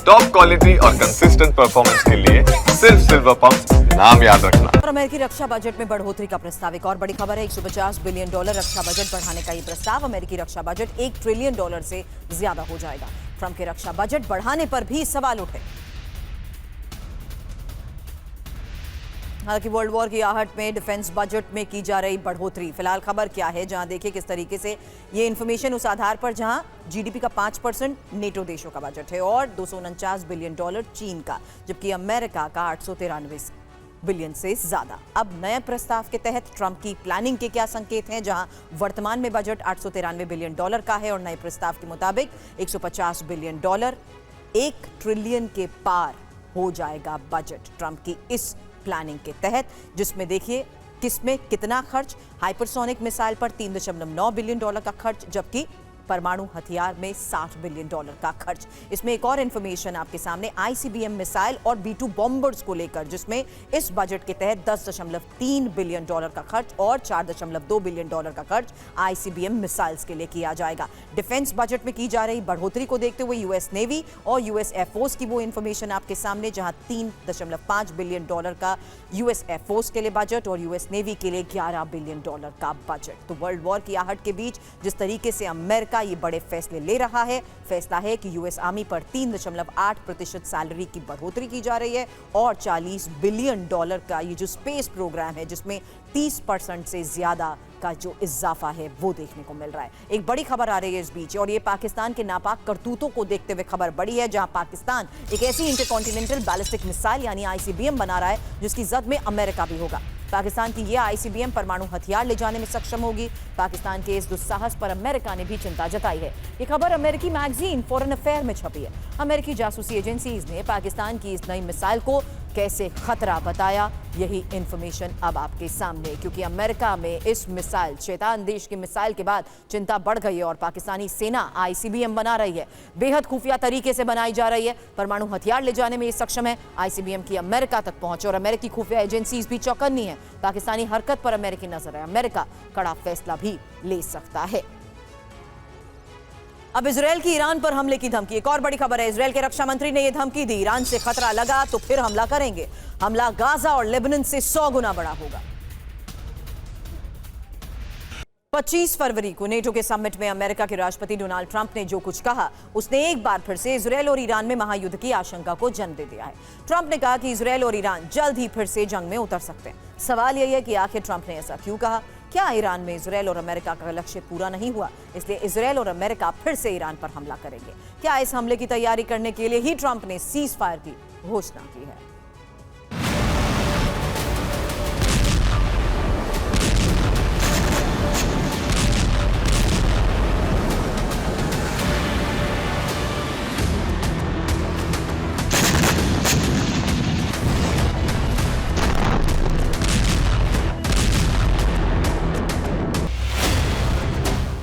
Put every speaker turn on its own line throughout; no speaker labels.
Top quality और consistent performance के लिए सिर्फ सिल्वर पंप्स नाम याद रखना।
और अमेरिकी रक्षा बजट में बढ़ोतरी का प्रस्ताव। एक और बड़ी खबर है, $150 बिलियन रक्षा बजट बढ़ाने का ये प्रस्ताव। अमेरिकी रक्षा बजट $1 ट्रिलियन से ज्यादा हो जाएगा। ट्रंप के रक्षा बजट बढ़ाने पर भी सवाल उठे। हालांकि वर्ल्ड वॉर की आहट में डिफेंस बजट में की जा रही बढ़ोतरी। फिलहाल खबर क्या है, जहां देखिए किस तरीके से ये इन्फॉर्मेशन उस आधार पर जहां जीडीपी का 5% नेटो देशों का बजट है और $249 बिलियन चीन का, जबकि अमेरिका का 893 बिलियन से ज्यादा। अब नए प्रस्ताव के तहत ट्रंप की प्लानिंग के क्या संकेत हैं, जहां वर्तमान में बजट $893 बिलियन का है और नए प्रस्ताव के मुताबिक $150 बिलियन, $1 ट्रिलियन के पार हो जाएगा बजट ट्रंप की इस प्लानिंग के तहत, जिसमें देखिए किसमें कितना खर्च। हाइपरसोनिक मिसाइल पर $3.9 बिलियन का खर्च, जबकि परमाणु हथियार में $60 बिलियन का खर्च। इसमें एक और इंफॉर्मेशन आपके सामने, आईसीबीएम मिसाइल और B-2 बॉम्बर्स को लेकर, जिसमें इस बजट के तहत $10.3 बिलियन का खर्च और $4.2 बिलियन का खर्च आईसीबीएम मिसाइल्स के लिए किया जाएगा। डिफेंस बजट में की जा रही बढ़ोतरी को देखते हुए यूएस नेवी और यूएस एयरफोर्स की वो इंफॉर्मेशन आपके सामने, जहां $3.5 बिलियन का यूएस एयरफोर्स के लिए बजट और यूएस नेवी के लिए $11 बिलियन का बजट। तो वर्ल्ड वॉर की आहट के बीच जिस तरीके से अमेरिका ये बड़े फैसले ले रहा है, फैसला है कि यूएस आर्मी पर 3.8% सैलरी की बढ़ोतरी की जा रही है और $40 बिलियन का ये जो स्पेस प्रोग्राम है, जिसमें 30% से ज्यादा का जो इजाफा है वो देखने को मिल रहा है। एक बड़ी खबर आ रही है इस बीच, और ये पाकिस्तान के नापाक करतूतों को देखते हुए खबर बड़ी है, जहां पाकिस्तान एक ऐसी इंटरकॉन्टिनेंटल बैलिस्टिक मिसाइल यानी आईसीबीएम बना रहा है जिसकी जद में अमेरिका भी होगा। पाकिस्तान की यह आईसीबीएम परमाणु हथियार ले जाने में सक्षम होगी। पाकिस्तान के इस दुस्साहस पर अमेरिका ने भी चिंता जताई है। ये खबर अमेरिकी मैगजीन फॉरेन अफेयर में छपी है। अमेरिकी जासूसी एजेंसीज ने पाकिस्तान की इस नई मिसाइल को कैसे खतरा बताया, यही इंफॉर्मेशन अब आपके सामने, क्योंकि अमेरिका में इस मिसाइल, शैतान देश की मिसाइल के बाद चिंता बढ़ गई है और पाकिस्तानी सेना आईसीबीएम बना रही है। बेहद खुफिया तरीके से बनाई जा रही है, परमाणु हथियार ले जाने में ये सक्षम है। आईसीबीएम की अमेरिका तक पहुंच और अमेरिकी खुफिया एजेंसीज भी चौकन्नी है। पाकिस्तानी हरकत पर अमेरिकी नजर है, अमेरिका कड़ा फैसला भी ले सकता है। अब इजरायल की ईरान पर हमले की धमकी। एक और बड़ी खबर है, इजरायल के रक्षा मंत्री ने यह धमकी दी, ईरान से खतरा लगा तो फिर हमला करेंगे। हमला गाजा और लेबनान से 100 गुना बड़ा होगा। 25 फरवरी को नेटो के समिट में अमेरिका के राष्ट्रपति डोनाल्ड ट्रंप ने जो कुछ कहा, उसने एक बार फिर से इजरायल और ईरान में महायुद्ध की आशंका को जन्म दे दिया है। ट्रंप ने कहा कि इजरायल और ईरान जल्द ही फिर से जंग में उतर सकते हैं। सवाल यही है कि आखिर ट्रंप ने ऐसा क्यों कहा? क्या ईरान में इजरायल और अमेरिका का लक्ष्य पूरा नहीं हुआ, इसलिए इजरायल और अमेरिका फिर से ईरान पर हमला करेंगे? क्या इस हमले की तैयारी करने के लिए ही ट्रंप ने सीज फायर की घोषणा की है?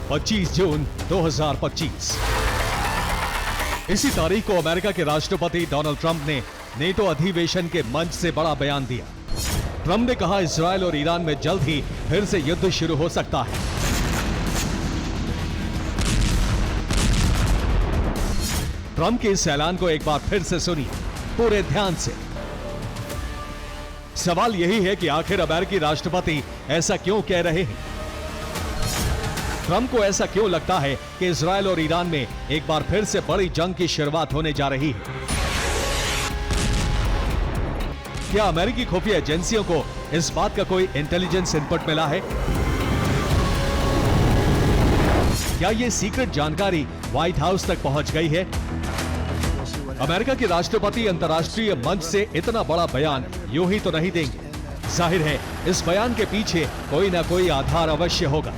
पच्चीस जून 2025। इसी तारीख को अमेरिका के राष्ट्रपति डोनाल्ड ट्रंप ने नेटो अधिवेशन के मंच से बड़ा बयान दिया। ट्रंप ने कहा, इजरायल और ईरान में जल्द ही फिर से युद्ध शुरू हो सकता है। ट्रंप के इस ऐलान को एक बार फिर से सुनिए पूरे ध्यान से। सवाल यही है कि आखिर अमेरिकी राष्ट्रपति ऐसा क्यों कह रहे हैं? ट्रंप को ऐसा क्यों लगता है कि इजरायल और ईरान में एक बार फिर से बड़ी जंग की शुरुआत होने जा रही है? क्या अमेरिकी खुफिया एजेंसियों को इस बात का कोई इंटेलिजेंस इनपुट मिला है? क्या यह सीक्रेट जानकारी व्हाइट हाउस तक पहुंच गई है? अमेरिका के राष्ट्रपति अंतर्राष्ट्रीय मंच से इतना बड़ा बयान यूं ही तो नहीं देंगे। जाहिर है इस बयान के पीछे कोई ना कोई आधार अवश्य होगा।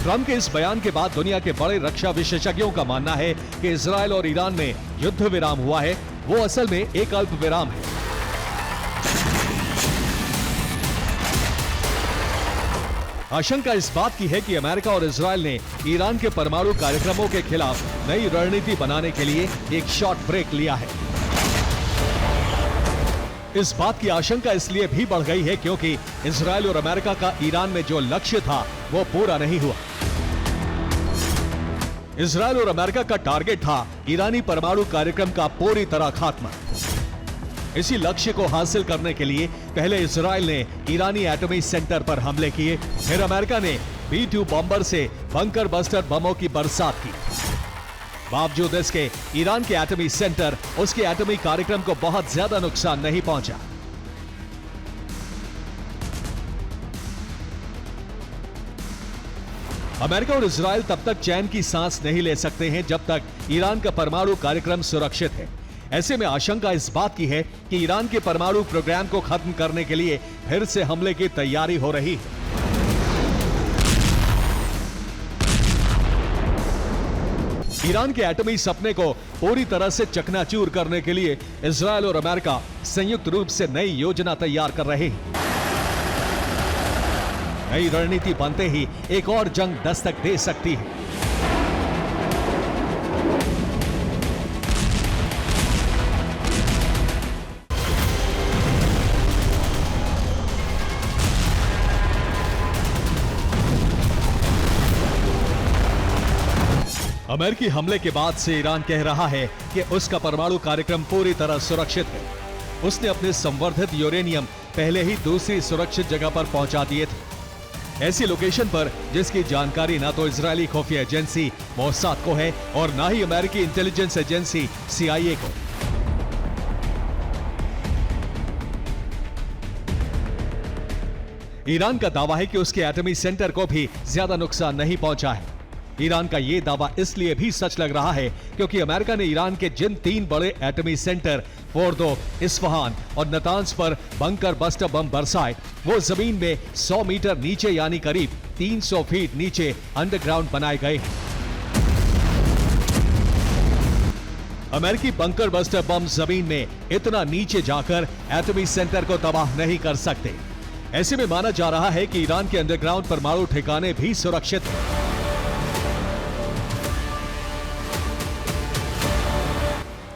ट्रंप के इस बयान के बाद दुनिया के बड़े रक्षा विशेषज्ञों का मानना है कि इजरायल और ईरान में युद्ध विराम हुआ है, वो असल में एक अल्प विराम है। आशंका इस बात की है कि अमेरिका और इजरायल ने ईरान के परमाणु कार्यक्रमों के खिलाफ नई रणनीति बनाने के लिए एक शॉर्ट ब्रेक लिया है। इस बात की आशंका इसलिए भी बढ़ गई है क्योंकि इजराइल और अमेरिका का ईरान में जो लक्ष्य था वो पूरा नहीं हुआ। इजराइल और अमेरिका का टारगेट था ईरानी परमाणु कार्यक्रम का पूरी तरह खात्मा। इसी लक्ष्य को हासिल करने के लिए पहले इजराइल ने ईरानी एटॉमिक सेंटर पर हमले किए, फिर अमेरिका ने B-2 बॉम्बर से बंकर बस्टर बमों की बरसात की। बावजूद इसके ईरान के एटॉमिक सेंटर, उसके एटॉमिक कार्यक्रम को बहुत ज्यादा नुकसान नहीं पहुंचा। अमेरिका और इजराइल तब तक चैन की सांस नहीं ले सकते हैं जब तक ईरान का परमाणु कार्यक्रम सुरक्षित है। ऐसे में आशंका इस बात की है कि ईरान के परमाणु प्रोग्राम को खत्म करने के लिए फिर से हमले की तैयारी हो रही है। ईरान के एटमी सपने को पूरी तरह से चकनाचूर करने के लिए इजराइल और अमेरिका संयुक्त रूप से नई योजना तैयार कर रहे हैं। नई रणनीति बनते ही एक और जंग दस्तक दे सकती है। अमेरिकी हमले के बाद से ईरान कह रहा है कि उसका परमाणु कार्यक्रम पूरी तरह सुरक्षित है। उसने अपने संवर्धित यूरेनियम पहले ही दूसरी सुरक्षित जगह पर पहुंचा दिए थे, ऐसी लोकेशन पर जिसकी जानकारी ना तो इजरायली खुफिया एजेंसी मोसाद को है और ना ही अमेरिकी इंटेलिजेंस एजेंसी CIA को। ईरान का दावा है कि उसके एटमी सेंटर को भी ज्यादा नुकसान नहीं पहुंचा है। ईरान का यह दावा इसलिए भी सच लग रहा है क्योंकि अमेरिका ने ईरान के जिन 3 बड़े एटमी सेंटर फोर्दो, इस्फहान और नतांज पर बंकर बस्टर बम बरसाए, वो जमीन में 100 मीटर नीचे यानी करीब 300 फीट नीचे अंडरग्राउंड बनाए गए हैं। अमेरिकी बंकर बस्टर बम जमीन में इतना नीचे जाकर एटमी सेंटर को तबाह नहीं कर सकते। ऐसे में माना जा रहा है कि ईरान के अंडरग्राउंड परमाणु ठिकाने भी सुरक्षित हैं।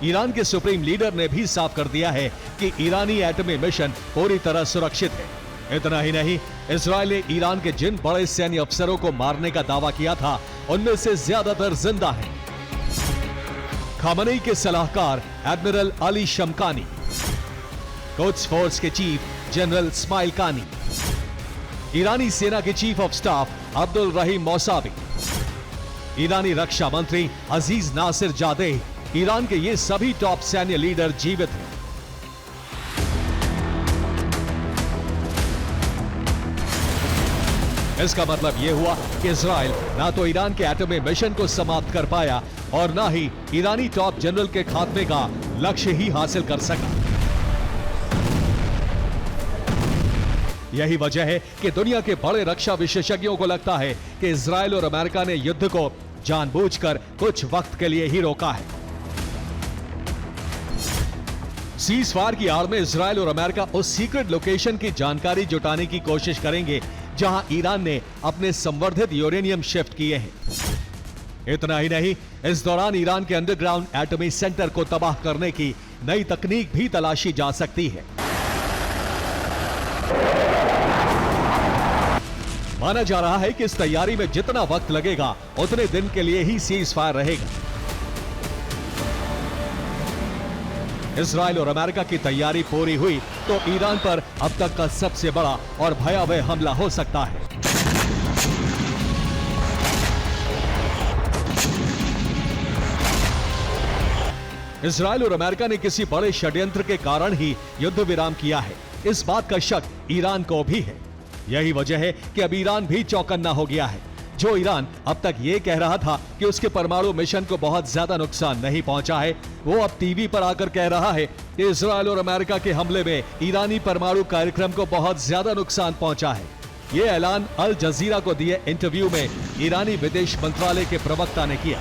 ईरान के सुप्रीम लीडर ने भी साफ कर दिया है कि ईरानी एटमी मिशन पूरी तरह सुरक्षित है। इतना ही नहीं, इजराइल ने ईरान के जिन बड़े सैन्य अफसरों को मारने का दावा किया था उनमें से ज्यादातर जिंदा हैं। खामनेई के सलाहकार admiral Ali Shamkhani, Quds force के चीफ जनरल इस्माइल कानी, ईरानी सेना के chief of staff Abdul Rahim Mousavi, ईरानी रक्षा मंत्री अजीज नासिर जादेह, ईरान के ये सभी टॉप सैन्य लीडर जीवित हैं। इसका मतलब यह हुआ कि इजराइल ना तो ईरान के एटमी मिशन को समाप्त कर पाया और ना ही ईरानी टॉप जनरल के खात्मे का लक्ष्य ही हासिल कर सका। यही वजह है कि दुनिया के बड़े रक्षा विशेषज्ञों को लगता है कि इजराइल और अमेरिका ने युद्ध को जानबूझकर कुछ वक्त के लिए ही रोका है। सीज फायर की आड़ में इजराइल और अमेरिका उस सीक्रेट लोकेशन की जानकारी जुटाने की कोशिश करेंगे जहां ईरान ने अपने संवर्धित यूरेनियम शिफ्ट किए हैं। इतना ही नहीं, इस दौरान ईरान के अंडरग्राउंड एटमी सेंटर को तबाह करने की नई तकनीक भी तलाशी जा सकती है। माना जा रहा है कि इस तैयारी में जितना वक्त लगेगा उतने दिन के लिए ही सीज फायर रहेगा। इजराइल और अमेरिका की तैयारी पूरी हुई तो ईरान पर अब तक का सबसे बड़ा और भयावह हमला हो सकता है। इजराइल और अमेरिका ने किसी बड़े षड्यंत्र के कारण ही युद्ध विराम किया है, इस बात का शक ईरान को भी है। यही वजह है कि अब ईरान भी चौकन्ना हो गया है। जो ईरान अब तक ये कह रहा था कि उसके परमाणु मिशन को बहुत ज्यादा नुकसान नहीं पहुंचा है, वो अब टीवी पर आकर कह रहा है कि इजराइल और अमेरिका के हमले में ईरानी परमाणु कार्यक्रम को बहुत ज्यादा नुकसान पहुंचा है। ये ऐलान अल जजीरा को दिए इंटरव्यू में ईरानी विदेश मंत्रालय के प्रवक्ता ने किया।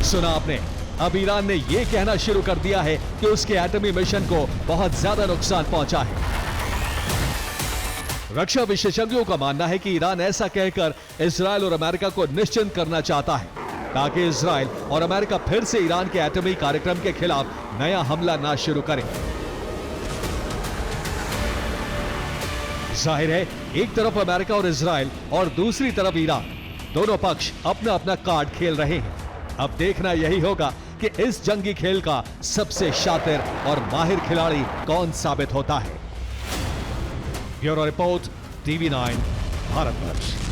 सुना आपने, अब ईरान ने यह कहना शुरू कर दिया है कि उसके एटमी मिशन को बहुत ज्यादा नुकसान पहुंचा है। रक्षा विशेषज्ञों का मानना है कि ईरान ऐसा कहकर इजराइल और अमेरिका को निश्चिंत करना चाहता है। ताकि इजराइल और अमेरिका फिर से ईरान के एटमी कार्यक्रम के खिलाफ नया हमला ना शुरू करें। जाहिर है, एक तरफ अमेरिका और इजराइल और दूसरी तरफ ईरान, दोनों पक्ष अपना अपना कार्ड खेल रहे हैं। अब देखना यही होगा कि इस जंगी खेल का सबसे शातिर और माहिर खिलाड़ी कौन साबित होता है। Bureau report, TV9, Bharatvarsh.